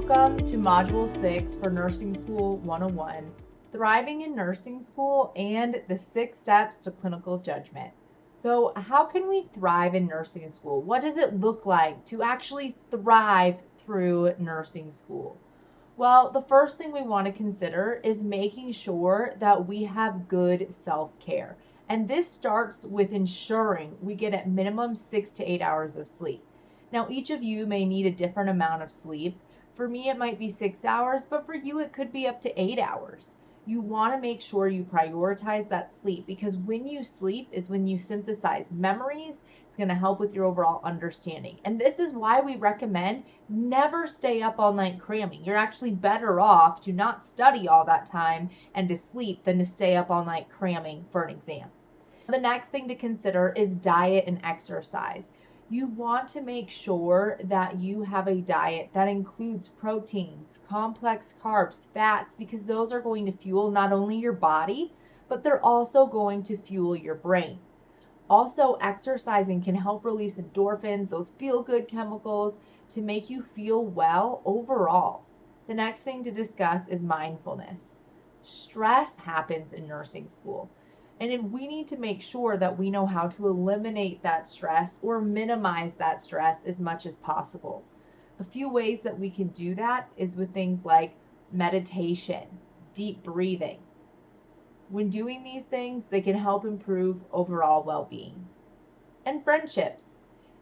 Welcome to Module 6 for Nursing School 101, Thriving in Nursing School and the 6 Steps to Clinical Judgment. So how can we thrive in nursing school? What does it look like to actually thrive through nursing school? Well, the first thing we want to consider is making sure that we have good self-care. And this starts with ensuring we get at minimum 6 to 8 hours of sleep. Now, each of you may need a different amount of sleep. For me, it might be 6 hours, but for you, it could be up to 8 hours. You want to make sure you prioritize that sleep because when you sleep is when you synthesize memories. It's going to help with your overall understanding. And this is why we recommend never stay up all night cramming. You're actually better off to not study all that time and to sleep than to stay up all night cramming for an exam. The next thing to consider is diet and exercise. You want to make sure that you have a diet that includes proteins, complex carbs, fats, because those are going to fuel not only your body, but they're also going to fuel your brain. Also, exercising can help release endorphins, those feel-good chemicals, to make you feel well overall. The next thing to discuss is mindfulness. Stress happens in nursing school. And we need to make sure that we know how to eliminate that stress or minimize that stress as much as possible. A few ways that we can do that is with things like meditation, deep breathing. When doing these things, they can help improve overall well-being. And friendships.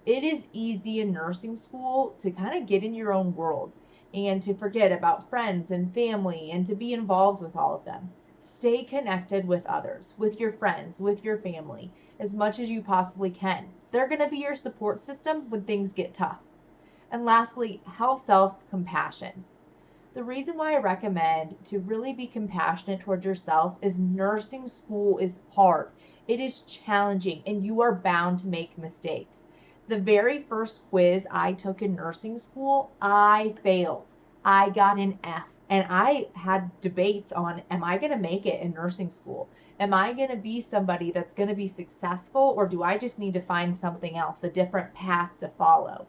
It is easy in nursing school to kind of get in your own world and to forget about friends and family and to be involved with all of them. Stay connected with others, with your friends, with your family, as much as you possibly can. They're going to be your support system when things get tough. And lastly, have self-compassion. The reason why I recommend to really be compassionate towards yourself is nursing school is hard. It is challenging, and you are bound to make mistakes. The very first quiz I took in nursing school, I failed. I got an F. And I had debates on, am I going to make it in nursing school? Am I going to be somebody that's going to be successful, or do I just need to find something else, a different path to follow?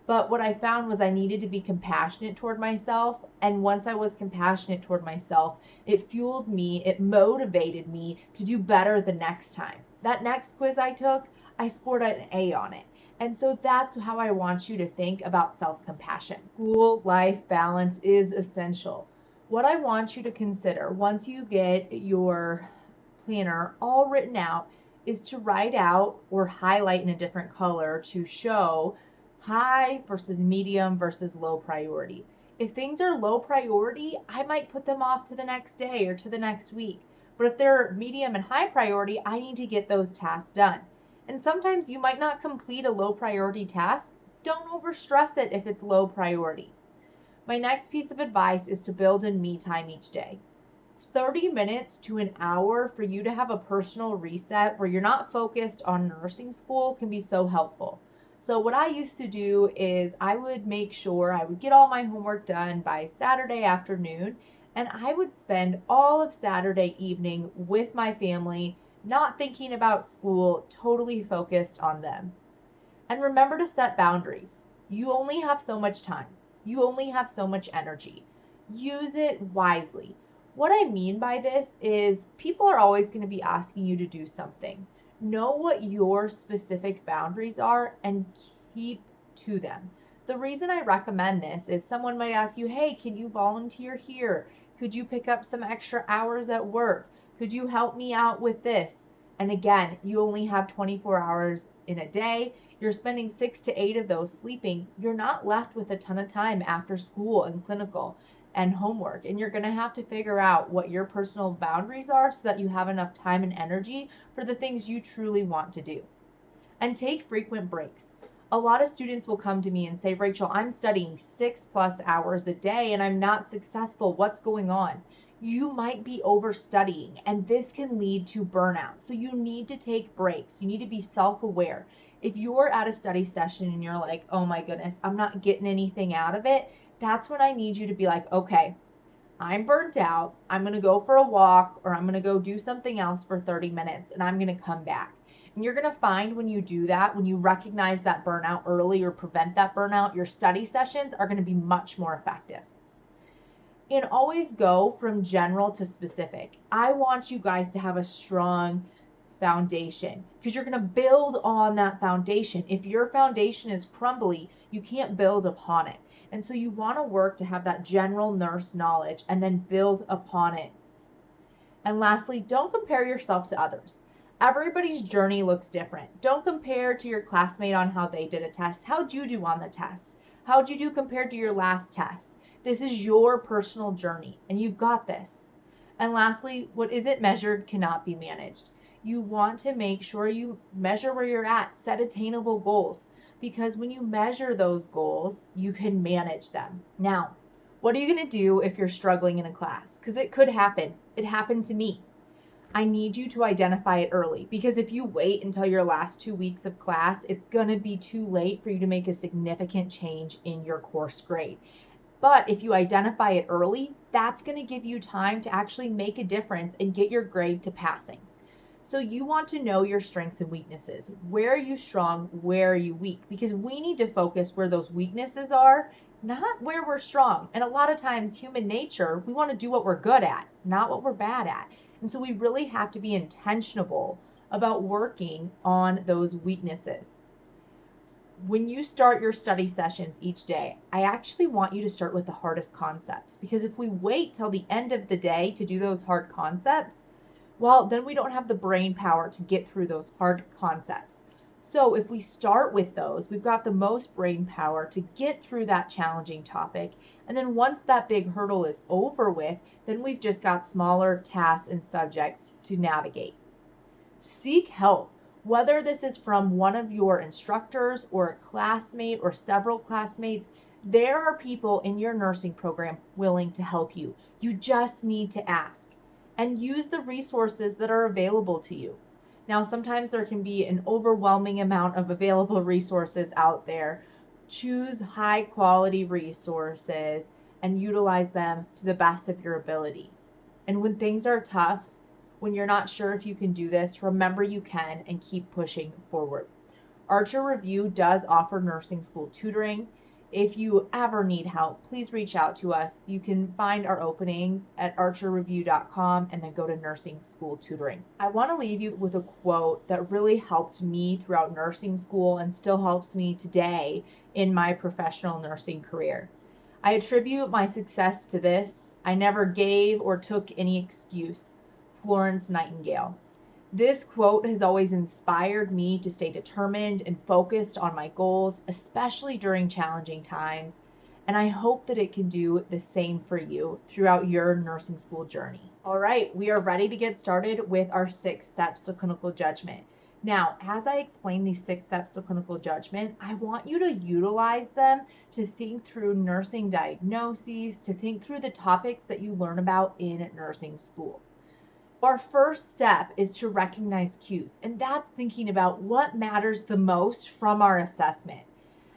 But what I found was I needed to be compassionate toward myself. And once I was compassionate toward myself, it fueled me, it motivated me to do better the next time. That next quiz I took, I scored an A on it. And so that's how I want you to think about self-compassion. School-life balance is essential. What I want you to consider once you get your planner all written out is to write out or highlight in a different color to show high versus medium versus low priority. If things are low priority, I might put them off to the next day or to the next week. But if they're medium and high priority, I need to get those tasks done. And sometimes you might not complete a low priority task. Don't overstress it if it's low priority. My next piece of advice is to build in me time each day. 30 minutes to an hour for you to have a personal reset where you're not focused on nursing school can be so helpful. So what I used to do is I would make sure I would get all my homework done by Saturday afternoon, and I would spend all of Saturday evening with my family, not thinking about school, totally focused on them. And remember to set boundaries. You only have so much time. You only have so much energy. Use it wisely. What I mean by this is people are always going to be asking you to do something. Know what your specific boundaries are and keep to them. The reason I recommend this is someone might ask you, hey, can you volunteer here? Could you pick up some extra hours at work? Could you help me out with this? And again, you only have 24 hours in a day. You're spending 6 to 8 of those sleeping. You're not left with a ton of time after school and clinical and homework. And you're going to have to figure out what your personal boundaries are so that you have enough time and energy for the things you truly want to do. And take frequent breaks. A lot of students will come to me and say, Rachel, I'm studying 6+ hours a day and I'm not successful. What's going on? You might be overstudying, and this can lead to burnout. So you need to take breaks. You need to be self-aware. If you're at a study session and you're like, oh my goodness, I'm not getting anything out of it, that's when I need you to be like, okay, I'm burnt out. I'm going to go for a walk, or I'm going to go do something else for 30 minutes, and I'm going to come back. And you're going to find when you do that, when you recognize that burnout early or prevent that burnout, your study sessions are going to be much more effective. And always go from general to specific. I want you guys to have a strong foundation because you're going to build on that foundation. If your foundation is crumbly, you can't build upon it. And so you want to work to have that general nurse knowledge and then build upon it. And lastly, don't compare yourself to others. Everybody's journey looks different. Don't compare to your classmate on how they did a test. How'd you do on the test? How'd you do compared to your last test? This is your personal journey, and you've got this. And lastly, what isn't measured cannot be managed. You want to make sure you measure where you're at, set attainable goals, because when you measure those goals, you can manage them. Now, what are you going to do if you're struggling in a class? Because it could happen. It happened to me. I need you to identify it early, because if you wait until your last 2 weeks of class, it's going to be too late for you to make a significant change in your course grade. But if you identify it early, that's going to give you time to actually make a difference and get your grade to passing. So you want to know your strengths and weaknesses. Where are you strong? Where are you weak? Because we need to focus where those weaknesses are, not where we're strong. And a lot of times, human nature, we want to do what we're good at, not what we're bad at. And so we really have to be intentional about working on those weaknesses. When you start your study sessions each day, I actually want you to start with the hardest concepts, because if we wait till the end of the day to do those hard concepts, well, then we don't have the brain power to get through those hard concepts. So if we start with those, we've got the most brain power to get through that challenging topic. And then once that big hurdle is over with, then we've just got smaller tasks and subjects to navigate. Seek help. Whether this is from one of your instructors or a classmate or several classmates, there are people in your nursing program willing to help you. You just need to ask and use the resources that are available to you. Now, sometimes there can be an overwhelming amount of available resources out there. Choose high quality resources and utilize them to the best of your ability. And when things are tough, when you're not sure if you can do this, remember you can and keep pushing forward. Archer Review does offer nursing school tutoring. If you ever need help, please reach out to us. You can find our openings at archerreview.com and then go to nursing school tutoring. I want to leave you with a quote that really helped me throughout nursing school and still helps me today in my professional nursing career. I attribute my success to this: I never gave or took any excuse. Florence Nightingale. This quote has always inspired me to stay determined and focused on my goals, especially during challenging times, and I hope that it can do the same for you throughout your nursing school journey. All right, we are ready to get started with our 6 steps to clinical judgment. Now, as I explain these 6 steps to clinical judgment, I want you to utilize them to think through nursing diagnoses, to think through the topics that you learn about in nursing school. Our first step is to recognize cues, and that's thinking about what matters the most from our assessment.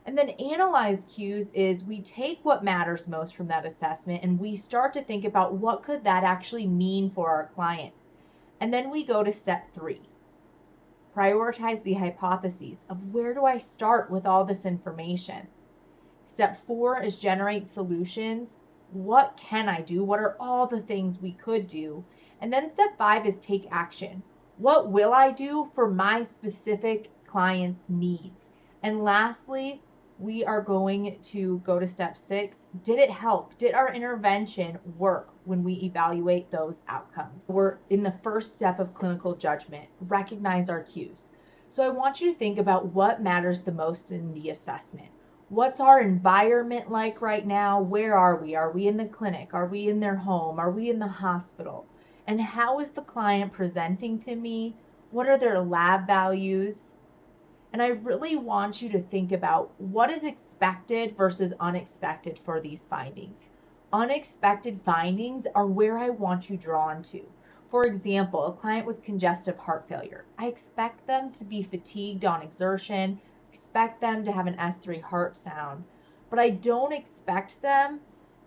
And then analyze cues is we take what matters most from that assessment and we start to think about what could that actually mean for our client. And then we go to step 3. Prioritize the hypotheses of where do I start with all this information. Step 4 is generate solutions. What can I do? What are all the things we could do? And then step 5 is take action. What will I do for my specific client's needs? And lastly, we are going to go to step 6. Did it help? Did our intervention work when we evaluate those outcomes? We're in the first step of clinical judgment, recognize our cues. So I want you to think about what matters the most in the assessment. What's our environment like right now? Where are we? Are we in the clinic? Are we in their home? Are we in the hospital? And how is the client presenting to me? What are their lab values? And I really want you to think about what is expected versus unexpected for these findings. Unexpected findings are where I want you drawn to. For example, a client with congestive heart failure. I expect them to be fatigued on exertion, expect them to have an S3 heart sound, but I don't expect them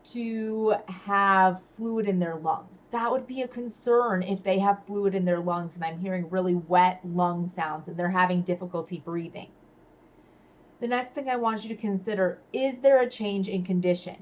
to have fluid in their lungs. That would be a concern if they have fluid in their lungs and I'm hearing really wet lung sounds and they're having difficulty breathing. The next thing I want you to consider, is there a change in condition?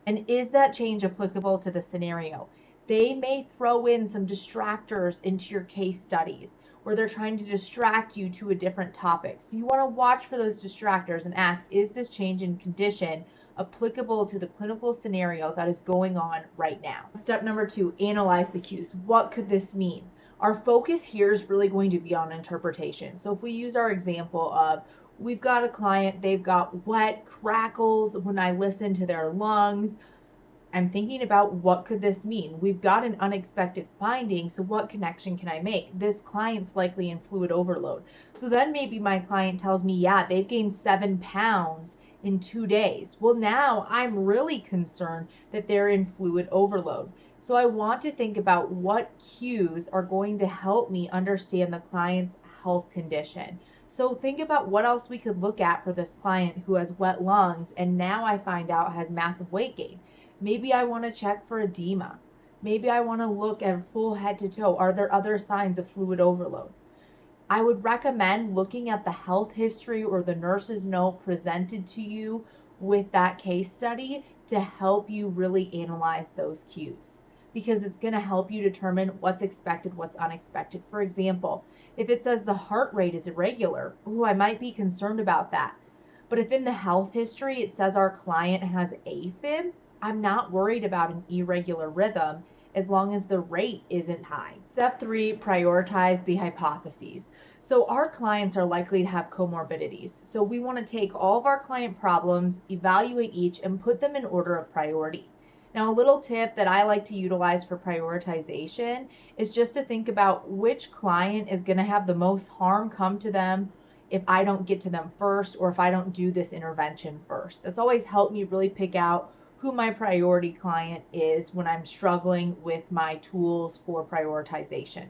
And is that change applicable to the scenario? They may throw in some distractors into your case studies where they're trying to distract you to a different topic. So you want to watch for those distractors and ask, is this change in condition applicable to the clinical scenario that is going on right now? Step number 2, analyze the cues. What could this mean? Our focus here is really going to be on interpretation. So if we use our example of, we've got a client, they've got wet crackles when I listen to their lungs. I'm thinking about, what could this mean? We've got an unexpected finding, so what connection can I make? This client's likely in fluid overload. So then maybe my client tells me, yeah, they've gained 7 pounds in 2 days. Well, now I'm really concerned that they're in fluid overload. So I want to think about what cues are going to help me understand the client's health condition. So think about what else we could look at for this client who has wet lungs and now I find out has massive weight gain. Maybe I want to check for edema. Maybe I want to look at full head to toe. Are there other signs of fluid overload? I would recommend looking at the health history or the nurse's note presented to you with that case study to help you really analyze those cues, because it's going to help you determine what's expected, what's unexpected. For example, if it says the heart rate is irregular, I might be concerned about that. But if in the health history it says our client has AFib, I'm not worried about an irregular rhythm as long as the rate isn't high. Step 3, prioritize the hypotheses. So our clients are likely to have comorbidities. So we want to take all of our client problems, evaluate each, and put them in order of priority. Now, a little tip that I like to utilize for prioritization is just to think about which client is going to have the most harm come to them if I don't get to them first, or if I don't do this intervention first. That's always helped me really pick out who my priority client is when I'm struggling with my tools for prioritization.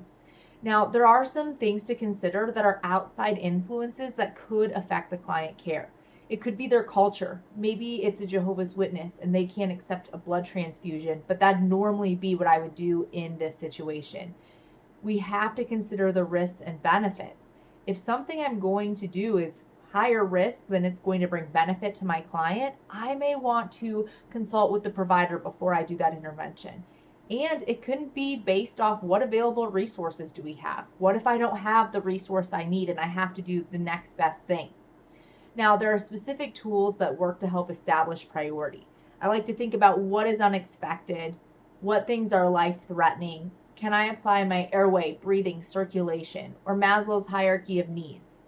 Now, there are some things to consider that are outside influences that could affect the client care. It could be their culture. Maybe it's a Jehovah's Witness and they can't accept a blood transfusion, but that'd normally be what I would do in this situation. We have to consider the risks and benefits. If something I'm going to do is higher risk than it's going to bring benefit to my client, I may want to consult with the provider before I do that intervention. And it couldn't be based off what available resources do we have. What if I don't have the resource I need and I have to do the next best thing? Now, there are specific tools that work to help establish priority. I like to think about what is unexpected, what things are life-threatening. Can I apply my airway, breathing, circulation, or Maslow's hierarchy of needs?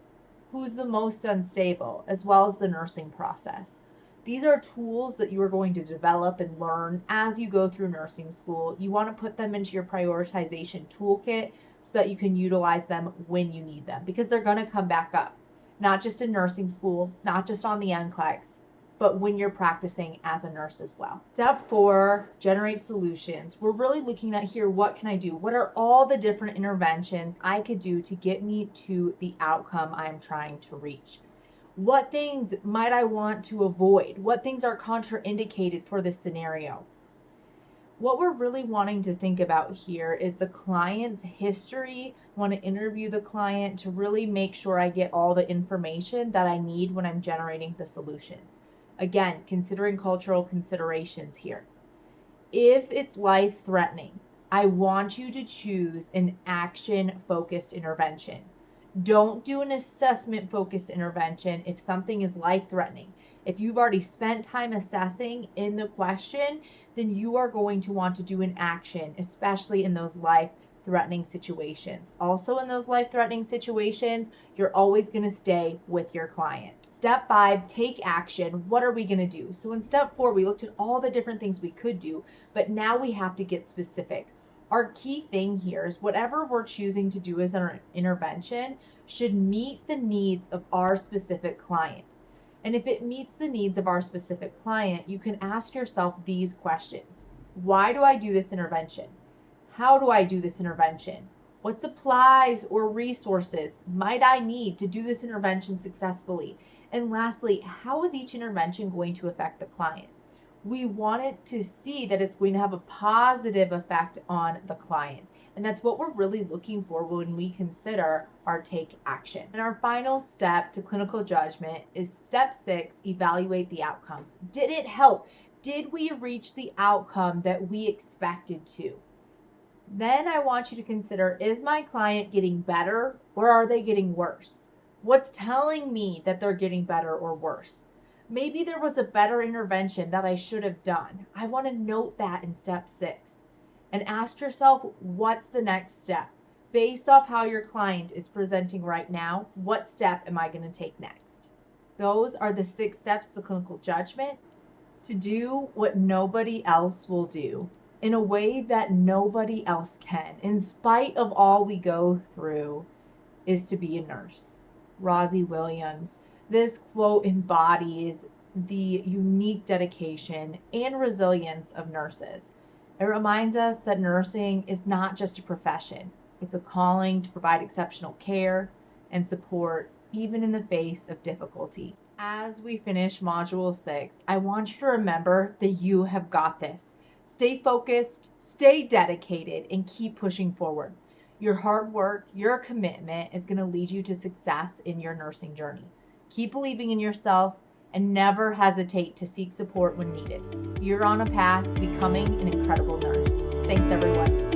Who's the most unstable, as well as the nursing process. These are tools that you are going to develop and learn as you go through nursing school. You want to put them into your prioritization toolkit so that you can utilize them when you need them, because they're going to come back up, not just in nursing school, not just on the NCLEX, but when you're practicing as a nurse as well. Step 4, generate solutions. We're really looking at here, what can I do? What are all the different interventions I could do to get me to the outcome I'm trying to reach? What things might I want to avoid? What things are contraindicated for this scenario? What we're really wanting to think about here is the client's history. I want to interview the client to really make sure I get all the information that I need when I'm generating the solutions. Again, considering cultural considerations here. If it's life-threatening, I want you to choose an action-focused intervention. Don't do an assessment-focused intervention if something is life-threatening. If you've already spent time assessing in the question, then you are going to want to do an action, especially in those life-threatening situations. Also, in those life-threatening situations, you're always going to stay with your client. Step 5, take action. What are we going to do? So in step 4, we looked at all the different things we could do, but now we have to get specific. Our key thing here is whatever we're choosing to do as an intervention should meet the needs of our specific client. And if it meets the needs of our specific client, you can ask yourself these questions. Why do I do this intervention? How do I do this intervention? What supplies or resources might I need to do this intervention successfully? And lastly, how is each intervention going to affect the client? We want it to see that it's going to have a positive effect on the client. And that's what we're really looking for when we consider our take action. And our final step to clinical judgment is step 6, evaluate the outcomes. Did it help? Did we reach the outcome that we expected to? Then I want you to consider, is my client getting better or are they getting worse? What's telling me that they're getting better or worse? Maybe there was a better intervention that I should have done. I want to note that in step 6. And ask yourself, what's the next step? Based off how your client is presenting right now, what step am I going to take next? Those are the 6 steps to clinical judgment. To do what nobody else will do in a way that nobody else can, in spite of all we go through, is to be a nurse. Rosie Williams. This quote embodies the unique dedication and resilience of nurses. It reminds us that nursing is not just a profession, it's a calling to provide exceptional care and support, even in the face of difficulty. As we finish Module 6, I want you to remember that you have got this. Stay focused, stay dedicated, and keep pushing forward. Your hard work, your commitment is going to lead you to success in your nursing journey. Keep believing in yourself and never hesitate to seek support when needed. You're on a path to becoming an incredible nurse. Thanks, everyone.